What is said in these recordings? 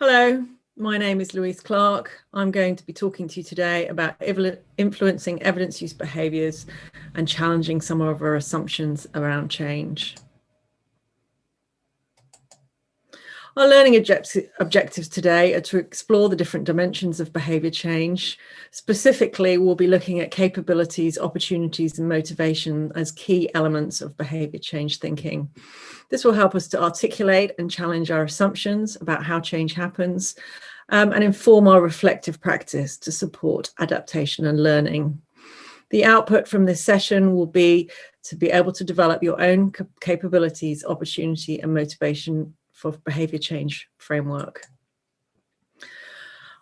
Hello, my name is Louise Clarke. I'm going to be talking to you today about influencing evidence-use behaviours and challenging some of our assumptions around change. Our learning objectives today are to explore the different dimensions of behaviour change. Specifically, we'll be looking at capabilities, opportunities and motivation as key elements of behaviour change thinking. This will help us to articulate and challenge our assumptions about how change happens and inform our reflective practice to support adaptation and learning. The output from this session will be to be able to develop your own capabilities, opportunity and motivation for behaviour change framework.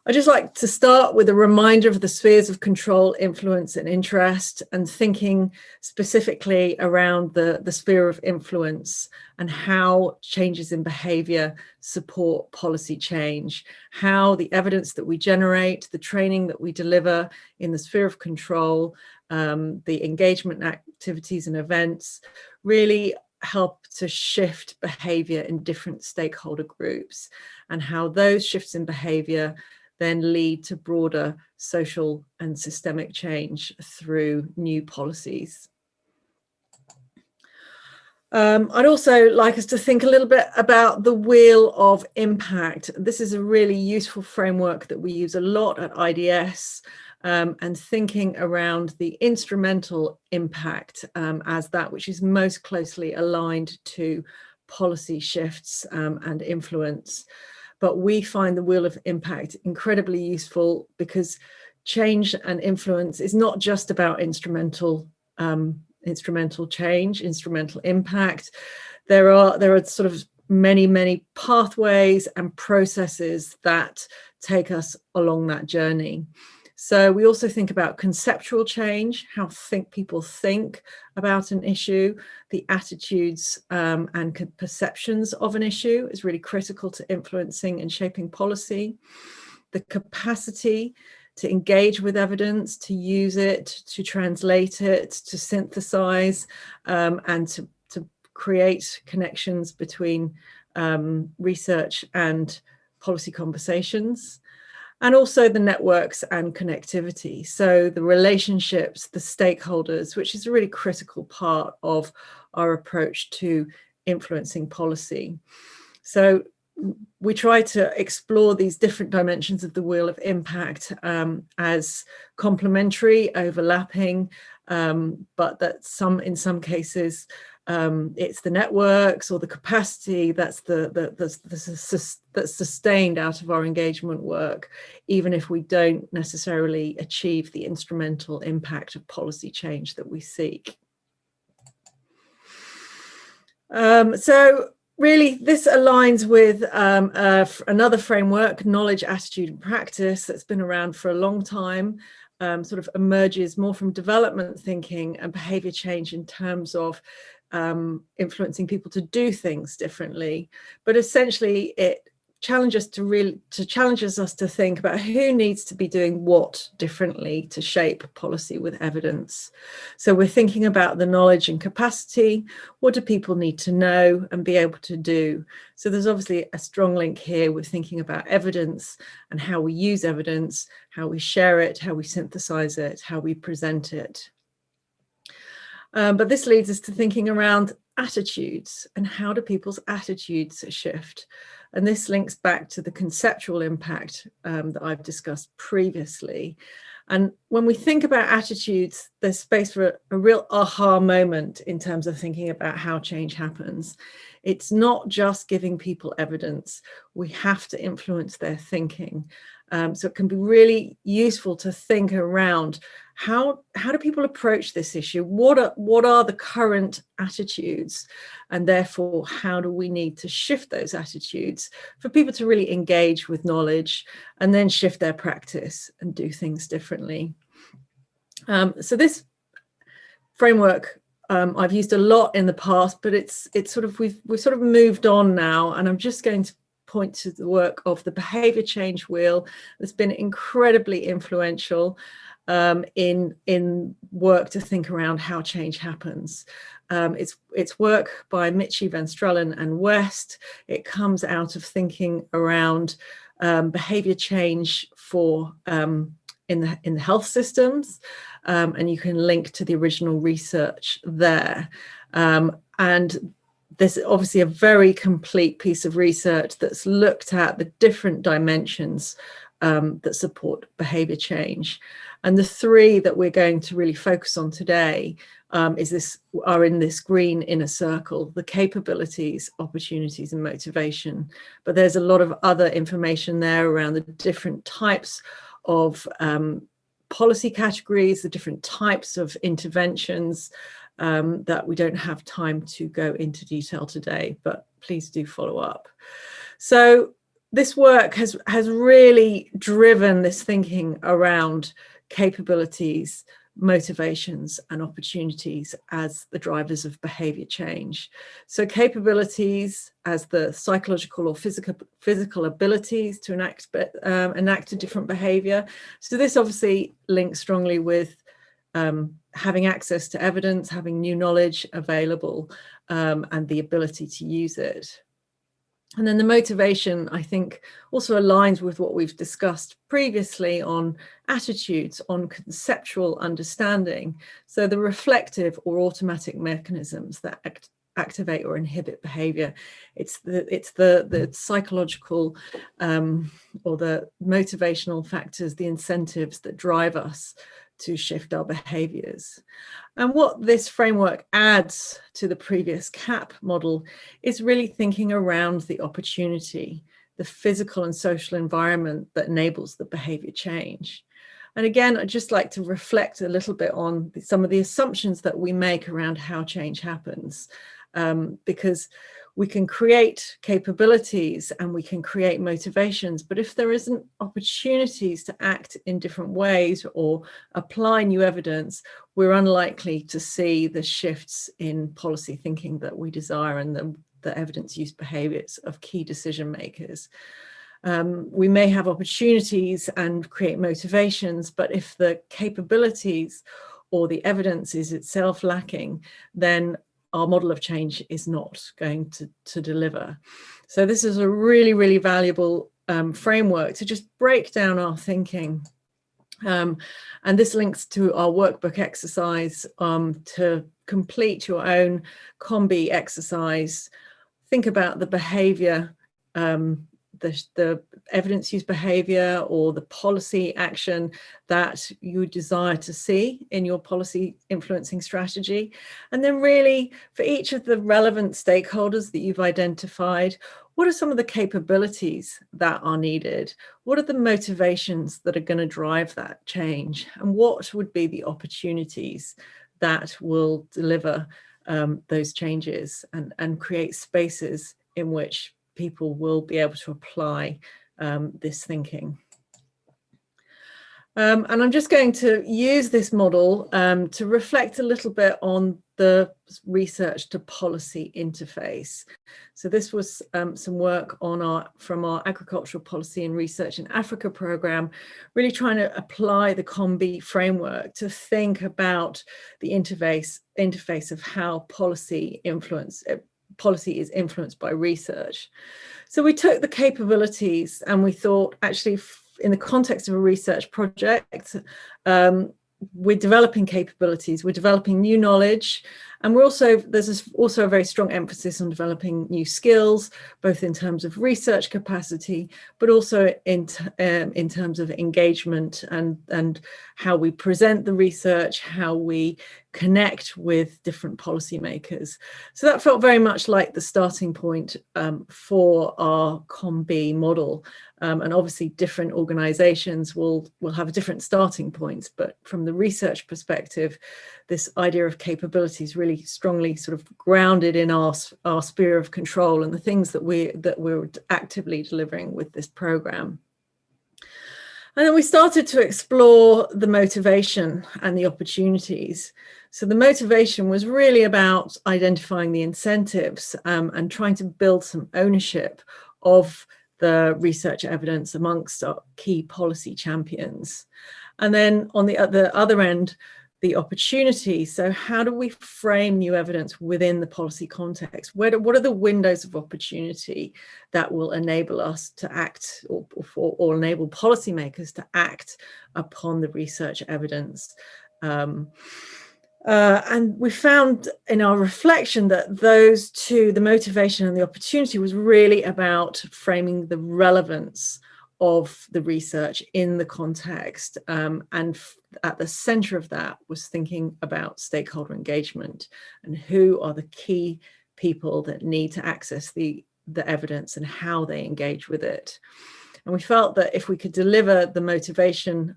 I'd just like to start with a reminder of the spheres of control, influence and interest, and thinking specifically around the sphere of influence and how changes in behaviour support policy change, how the evidence that we generate, the training that we deliver in the sphere of control, the engagement activities and events really help to shift behaviour in different stakeholder groups, and how those shifts in behaviour then lead to broader social and systemic change through new policies. I'd also like us to think a little bit about the wheel of impact. This is a really useful framework that we use a lot at IDS, and thinking around the instrumental impact as that which is most closely aligned to policy shifts and influence. But we find the wheel of impact incredibly useful because change and influence is not just about instrumental change, instrumental impact. There are sort of many pathways and processes that take us along that journey. So we also think about conceptual change, how people think about an issue, the attitudes and perceptions of an issue is really critical to influencing and shaping policy. The capacity to engage with evidence, to use it, to translate it, to synthesize, and to create connections between research and policy conversations. And also the networks and connectivity. So the relationships, the stakeholders, which is a really critical part of our approach to influencing policy. So we try to explore these different dimensions of the wheel of impact as complementary, overlapping, but that in some cases, it's the networks or the capacity that's sustained out of our engagement work, even if we don't necessarily achieve the instrumental impact of policy change that we seek. So really, this aligns with another framework, knowledge, attitude and practice, that's been around for a long time, sort of emerges more from development thinking and behaviour change in terms of influencing people to do things differently. But essentially it challenges us to think about who needs to be doing what differently to shape policy with evidence. So we're thinking about the knowledge and capacity. What do people need to know and be able to do? So there's obviously a strong link here with thinking about evidence and how we use evidence, how we share it, how we synthesize it, how we present it. But this leads us to thinking around attitudes and how do people's attitudes shift. And this links back to the conceptual impact that I've discussed previously. And when we think about attitudes, there's space for a real aha moment in terms of thinking about how change happens. It's not just giving people evidence. We have to influence their thinking. So it can be really useful to think around how do people approach this issue? What are the current attitudes? And therefore, how do we need to shift those attitudes for people to really engage with knowledge and then shift their practice and do things differently? So this framework I've used a lot in the past, but we've sort of moved on now, and I'm just going to point to the work of the behaviour change wheel that's been incredibly influential in work to think around how change happens. It's work by Michie, Van Strellen and West. It comes out of thinking around behavior change for in the health systems, and you can link to the original research there. And there's obviously a very complete piece of research that's looked at the different dimensions that support behavior change. And the three that we're going to really focus on today are in this green inner circle: the capabilities, opportunities, and motivation. But there's a lot of other information there around the different types of policy categories, the different types of interventions that we don't have time to go into detail today, but please do follow up. So this work has really driven this thinking around capabilities, motivations, and opportunities as the drivers of behavior change. So capabilities as the psychological or physical abilities to enact a different behavior. So this obviously links strongly with having access to evidence, having new knowledge available, and the ability to use it. And then the motivation, I think, also aligns with what we've discussed previously on attitudes, on conceptual understanding. So the reflective or automatic mechanisms that activate or inhibit behavior. It's the psychological or the motivational factors, the incentives that drive us to shift our behaviors. And what this framework adds to the previous CAP model is really thinking around the opportunity, the physical and social environment that enables the behavior change. And again, I'd just like to reflect a little bit on some of the assumptions that we make around how change happens, because we can create capabilities and we can create motivations, but if there isn't opportunities to act in different ways or apply new evidence, we're unlikely to see the shifts in policy thinking that we desire and the evidence-use behaviors of key decision makers. We may have opportunities and create motivations, but if the capabilities or the evidence is itself lacking, then our model of change is not going to deliver. So this is a really, really valuable framework to just break down our thinking. And this links to our workbook exercise to complete your own COM-B exercise. Think about the behavior, the evidence-use behavior or the policy action that you desire to see in your policy influencing strategy. And then really for each of the relevant stakeholders that you've identified, what are some of the capabilities that are needed? What are the motivations that are going to drive that change? And what would be the opportunities that will deliver those changes and create spaces in which people will be able to apply this thinking. And I'm just going to use this model to reflect a little bit on the research to policy interface. So this was some work on from our Agricultural Policy and Research in Africa program, really trying to apply the COM-B framework to think about the interface of how policy is influenced by research. So we took the capabilities and we thought, actually, in the context of a research project, we're developing capabilities, we're developing new knowledge, and there's also a very strong emphasis on developing new skills, both in terms of research capacity, but also in terms of engagement and how we present the research, how we connect with different policymakers. So that felt very much like the starting point for our COM-B model. And obviously different organizations will have different starting points, but from the research perspective, this idea of capabilities really strongly sort of grounded in our sphere of control and the things that we're actively delivering with this program. And then we started to explore the motivation and the opportunities. So the motivation was really about identifying the incentives and trying to build some ownership of the research evidence amongst our key policy champions. And then on the other end, the opportunities. So how do we frame new evidence within the policy context? What are the windows of opportunity that will enable us to act, or enable policymakers to act upon the research evidence? And we found in our reflection that those two, the motivation and the opportunity, was really about framing the relevance of the research in the context. And at the center of that was thinking about stakeholder engagement and who are the key people that need to access the evidence and how they engage with it. And we felt that if we could deliver the motivation,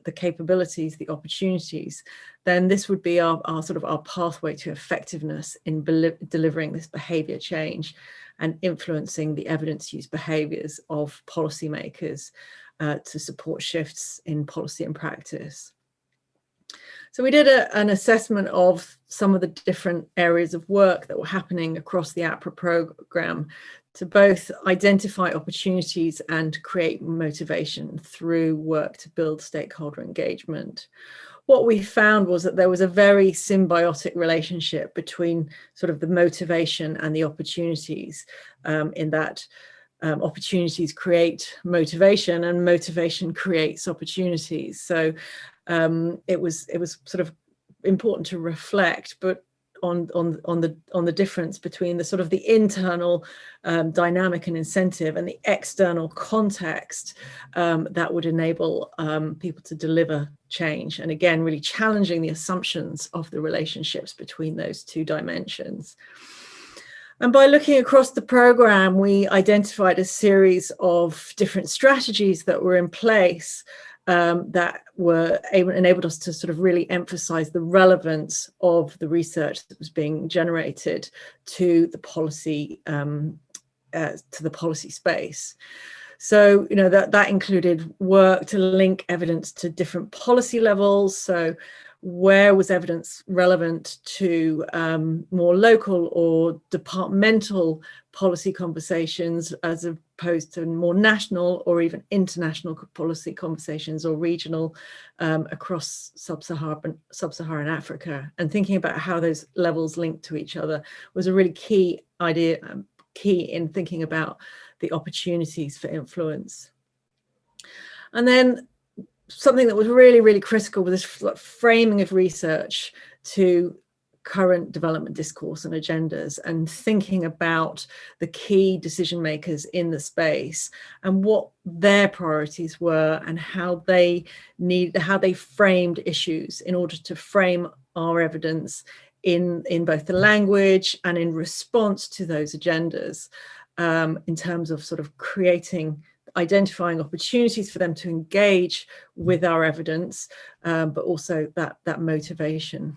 the capabilities, the opportunities, then this would be our sort of our pathway to effectiveness in delivering this behavior change and influencing the evidence use behaviors of policymakers to support shifts in policy and practice. So we did an assessment of some of the different areas of work that were happening across the APRA programme to both identify opportunities and create motivation through work to build stakeholder engagement. What we found was that there was a very symbiotic relationship between sort of the motivation and the opportunities, in that opportunities create motivation and motivation creates opportunities. So it was sort of important to reflect, but on the difference between the sort of the internal dynamic and incentive and the external context that would enable people to deliver change. And again, really challenging the assumptions of the relationships between those two dimensions. And by looking across the programme, we identified a series of different strategies that were in place that were enabled us to sort of really emphasize the relevance of the research that was being generated to the policy space. So, you know, that included work to link evidence to different policy levels. So where was evidence relevant to more local or departmental policy conversations as opposed to more national or even international policy conversations, or regional across sub-Saharan Africa? And thinking about how those levels link to each other was a really key in thinking about the opportunities for influence. And then something that was really, really critical was this framing of research to current development discourse and agendas, and thinking about the key decision makers in the space and what their priorities were and how they framed issues in order to frame our evidence in both the language and in response to those agendas, in terms of sort of identifying opportunities for them to engage with our evidence, but also that motivation.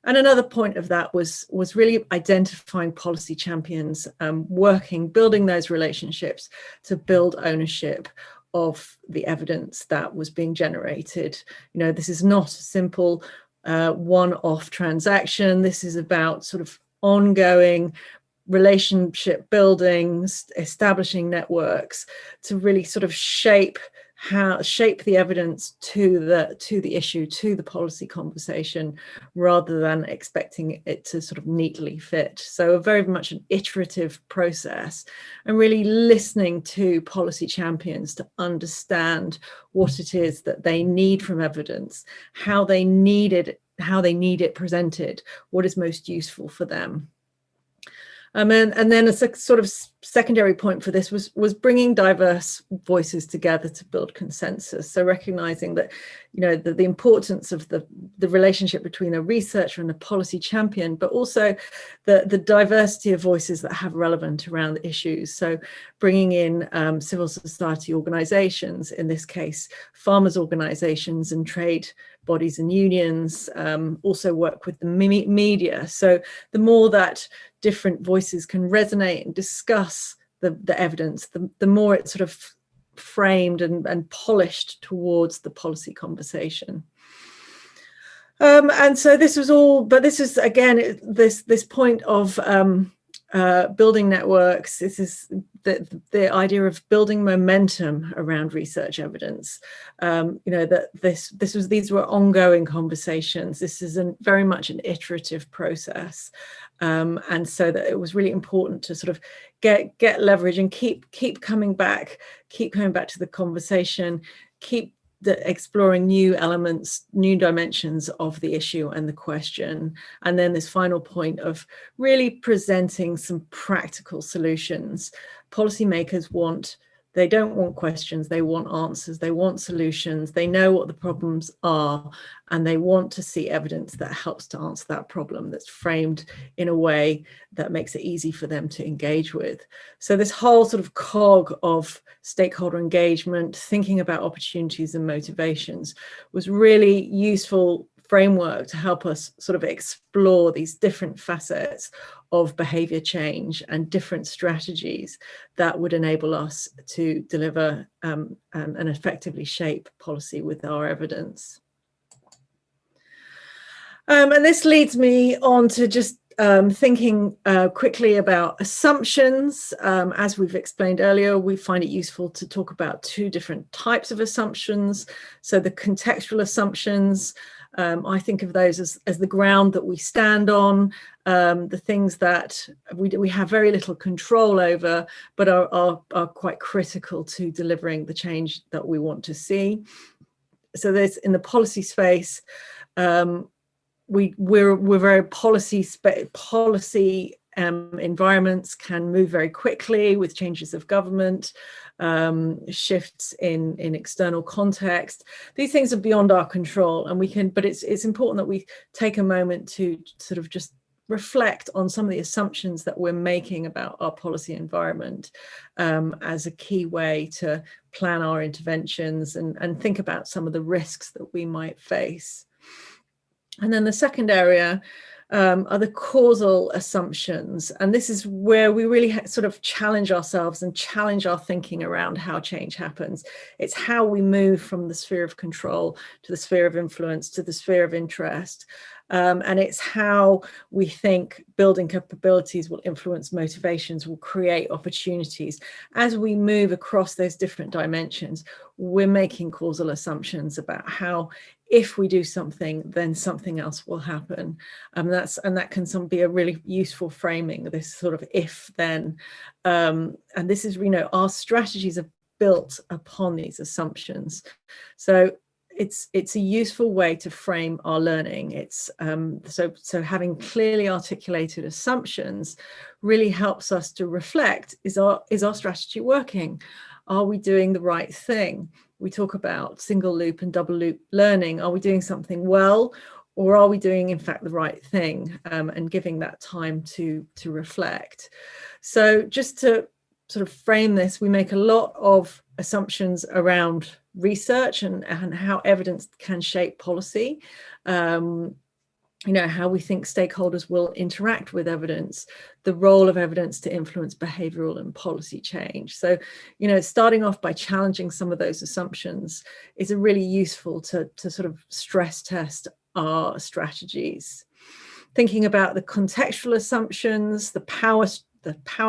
And another point of that was really identifying policy champions, building those relationships to build ownership of the evidence that was being generated. You know, this is not a simple one-off transaction. This is about sort of ongoing relationship building, establishing networks to really sort of shape the evidence to the issue, to the policy conversation, rather than expecting it to sort of neatly fit. So very much an iterative process, and really listening to policy champions to understand what it is that they need from evidence, how they need it presented, what is most useful for them. And then a sort of secondary point for this was bringing diverse voices together to build consensus. So recognizing that, you know, the importance of the relationship between a researcher and a policy champion, but also the diversity of voices that have relevance around the issues. So bringing in civil society organizations, in this case, farmers organizations and trade bodies and unions, also work with the media. So the more that different voices can resonate and discuss the evidence, the more it's sort of framed and polished towards the policy conversation. And so this was all, but this is again this point of building networks. This is the idea of building momentum around research evidence. That these were ongoing conversations. This is very much an iterative process, and so that it was really important to sort of get leverage and keep coming back to the conversation, keep exploring new elements, new dimensions of the issue and the question. And then this final point of really presenting some practical solutions. Policymakers they don't want questions, they want answers, they want solutions, they know what the problems are, and they want to see evidence that helps to answer that problem, that's framed in a way that makes it easy for them to engage with. So this whole sort of cog of stakeholder engagement, thinking about opportunities and motivations, was really useful framework to help us sort of explore these different facets of behavior change and different strategies that would enable us to deliver and effectively shape policy with our evidence. And this leads me on to just thinking quickly about assumptions. As we've explained earlier, we find it useful to talk about two different types of assumptions. So the contextual assumptions, I think of those as the ground that we stand on, the things that we have very little control over, but are quite critical to delivering the change that we want to see. So there's, in the policy space, we're very policy environments can move very quickly with changes of government, shifts in external context. These things are beyond our control, and but it's important that we take a moment to sort of just reflect on some of the assumptions that we're making about our policy environment as a key way to plan our interventions and think about some of the risks that we might face. And then the second area are the causal assumptions. And this is where we really sort of challenge ourselves and challenge our thinking around how change happens. It's how we move from the sphere of control to the sphere of influence to the sphere of interest. And it's how we think building capabilities will influence motivations, will create opportunities. As we move across those different dimensions, we're making causal assumptions about how, if we do something, then something else will happen. And that can be a really useful framing, this sort of if-then. And this is, our strategies are built upon these assumptions. So it's a useful way to frame our learning. It's so having clearly articulated assumptions really helps us to reflect, is our strategy working? Are we doing the right thing? We talk about single loop and double loop learning. Are we doing something well, or are we doing in fact the right thing, and giving that time to reflect? So just to sort of frame this, we make a lot of assumptions around research and how evidence can shape policy. How we think stakeholders will interact with evidence, the role of evidence to influence behavioral and policy change. So, starting off by challenging some of those assumptions is a really useful to sort of stress test our strategies. Thinking about the contextual assumptions, the power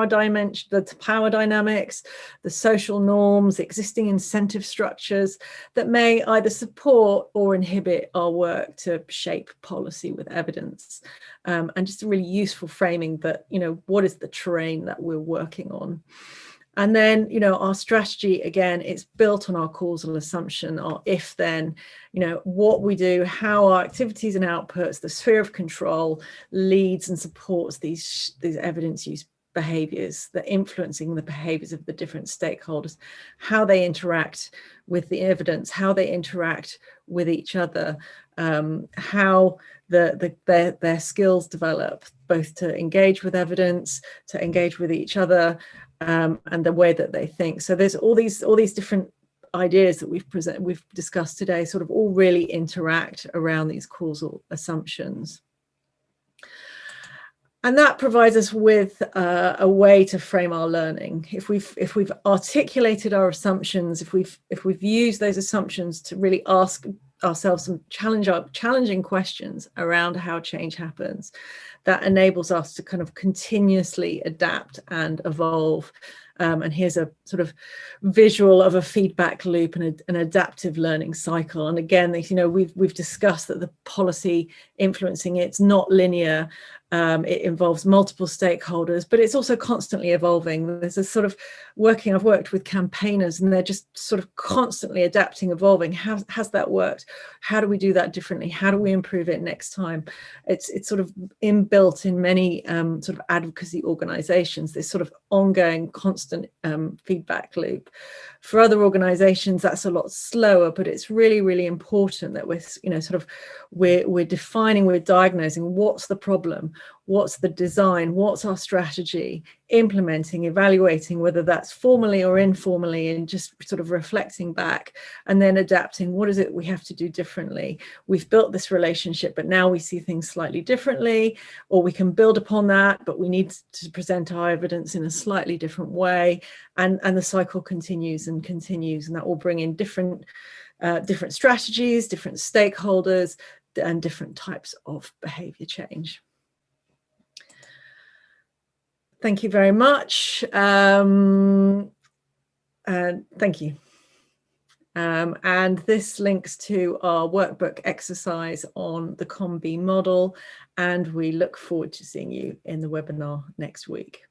dimension, the power dynamics, the social norms, existing incentive structures that may either support or inhibit our work to shape policy with evidence. And just a really useful framing that, what is the terrain that we're working on? And then, our strategy, again, it's built on our causal assumption, our if-then, what we do, how our activities and outputs, the sphere of control leads and supports these evidence use behaviors, that influencing the behaviors of the different stakeholders, how they interact with the evidence, how they interact with each other, how their skills develop, both to engage with evidence, to engage with each other, and the way that they think. So there's all these different ideas that we've discussed today, sort of all really interact around these causal assumptions. And that provides us with a way to frame our learning. If we've articulated our assumptions, if we've used those assumptions to really ask ourselves some challenging questions around how change happens, that enables us to kind of continuously adapt and evolve. And here's a sort of visual of a feedback loop and an adaptive learning cycle. And again, we've discussed that the policy influencing it's not linear. It involves multiple stakeholders, but it's also constantly evolving. There's a sort of I've worked with campaigners, and they're just sort of constantly adapting, evolving. Has that worked? How do we do that differently? How do we improve it next time? It's sort of inbuilt in many sort of advocacy organizations, this sort of ongoing, constant feedback loop. For other organizations, that's a lot slower, but it's really, really important that we're defining, we're diagnosing what's the problem, what's the design, what's our strategy, implementing, evaluating, whether that's formally or informally, and just sort of reflecting back and then adapting. What is it we have to do differently? We've built this relationship, but now we see things slightly differently, or we can build upon that, but we need to present our evidence in a slightly different way. And the cycle continues and continues, and that will bring in different strategies, different stakeholders, and different types of behavior change. Thank you very much. And thank you. And this links to our workbook exercise on the COM-B model, and we look forward to seeing you in the webinar next week.